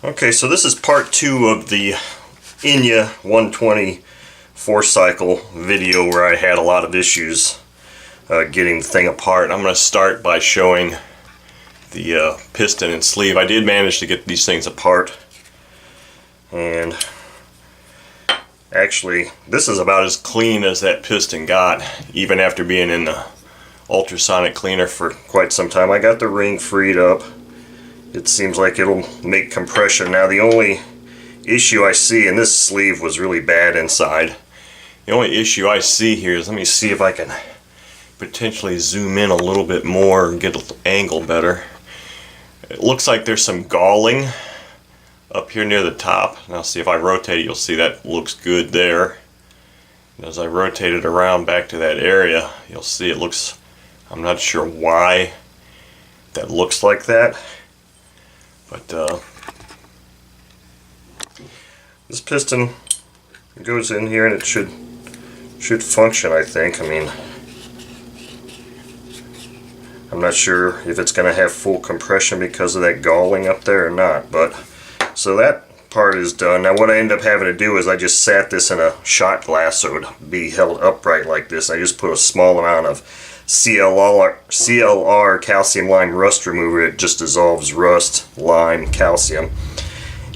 Okay, so this is part 2 of the Enya 120 4-cycle video where I had a lot of issues getting the thing apart. I'm going to start by showing the piston and sleeve. I did manage to get these things apart, and actually this is about as clean as that piston got, even after being in the ultrasonic cleaner for quite some time. I got the ring freed up. It seems like it'll make compression. Now the only issue I see, and this sleeve was really bad inside, the only issue I see here is, let me see if I can potentially zoom in a little bit more and get an angle better. It looks like there's some galling up here near the top. Now see, if I rotate it, you'll see that looks good there. And as I rotate it around back to that area, you'll see it looks, I'm not sure why that looks like that. But this piston goes in here and it should function, I think. I mean, I'm not sure if it's going to have full compression because of that galling up there or not. But so that part is done. Now what I end up having to do is I just sat this in a shot glass so it would be held upright like this. I just put a small amount of CLR calcium lime rust remover. It just dissolves rust, lime, calcium,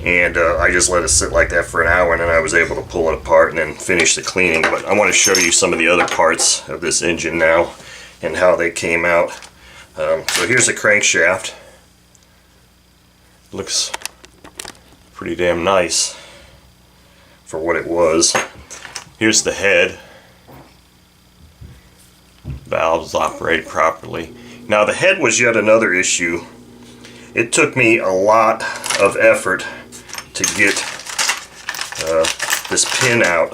and I just let it sit like that for an hour, and then I was able to pull it apart and then finish the cleaning. But I want to show you some of the other parts of this engine now and how they came out. So here's the crankshaft. Looks pretty damn nice for what it was. Here's the head. Valves operate properly. Now the head was yet another issue. It took me a lot of effort to get this pin out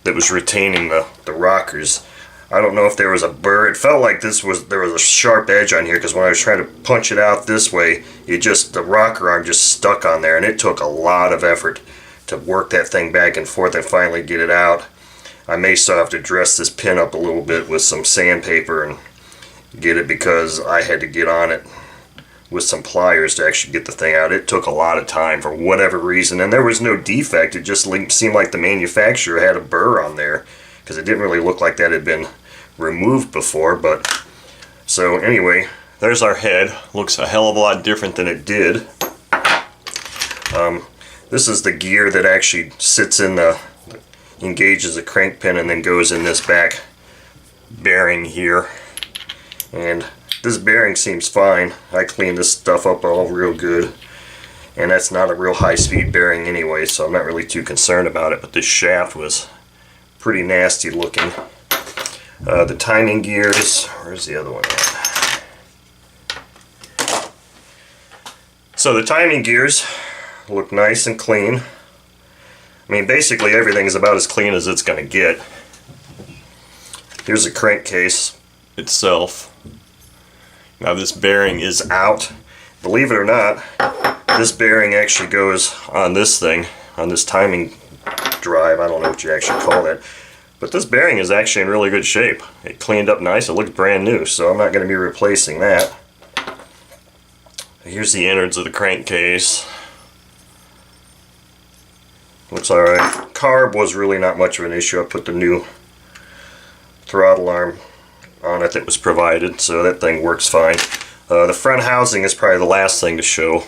that was retaining the rockers. I don't know if there was a burr. It felt like there was a sharp edge on here, because when I was trying to punch it out this way, the rocker arm just stuck on there, and it took a lot of effort to work that thing back and forth and finally get it out. I may still have to dress this pin up a little bit with some sandpaper and get it, because I had to get on it with some pliers to actually get the thing out. It took a lot of time for whatever reason, and there was no defect. It just seemed like the manufacturer had a burr on there, because it didn't really look like that had been removed before. But so anyway, there's our head. Looks a hell of a lot different than it did. This is the gear that actually sits in engages a crank pin and then goes in this back bearing here, and this bearing seems fine. I cleaned this stuff up all real good, and that's not a real high-speed bearing anyway, so I'm not really too concerned about it. But this shaft was pretty nasty looking. The timing gears, where's the other one at? So the timing gears look nice and clean. I mean, basically everything is about as clean as it's going to get. Here's the crankcase itself. Now this bearing is out. Believe it or not, this bearing actually goes on this thing, on this timing drive. I don't know what you actually call that. But this bearing is actually in really good shape. It cleaned up nice. It looks brand new, so I'm not going to be replacing that. Here's the innards of the crankcase. Looks alright. Carb was really not much of an issue. I put the new throttle arm on it that was provided, so that thing works fine. The front housing is probably the last thing to show.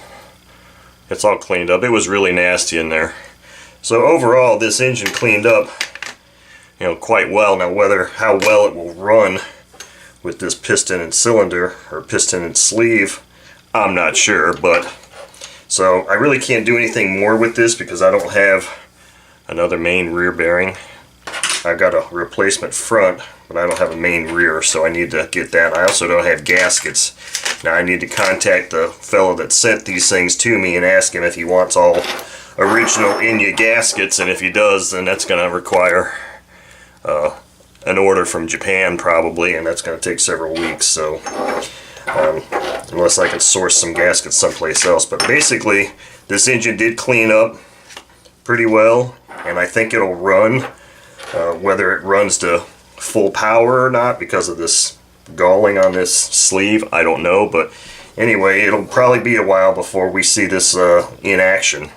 It's all cleaned up. It was really nasty in there. So overall, this engine cleaned up, quite well. Now how well it will run with this piston and cylinder, or piston and sleeve, I'm not sure. But so I really can't do anything more with this because I don't have another main rear bearing. I've got a replacement front, but I don't have a main rear, so I need to get that. I also don't have gaskets. Now I need to contact the fellow that sent these things to me and ask him if he wants all original Enya gaskets, and if he does, then that's going to require an order from Japan probably, and that's going to take several weeks. So unless I can source some gaskets someplace else. But basically this engine did clean up pretty well, and I think it'll run. Whether it runs to full power or not because of this galling on this sleeve, I don't know, but Anyway, it'll probably be a while before we see this in action.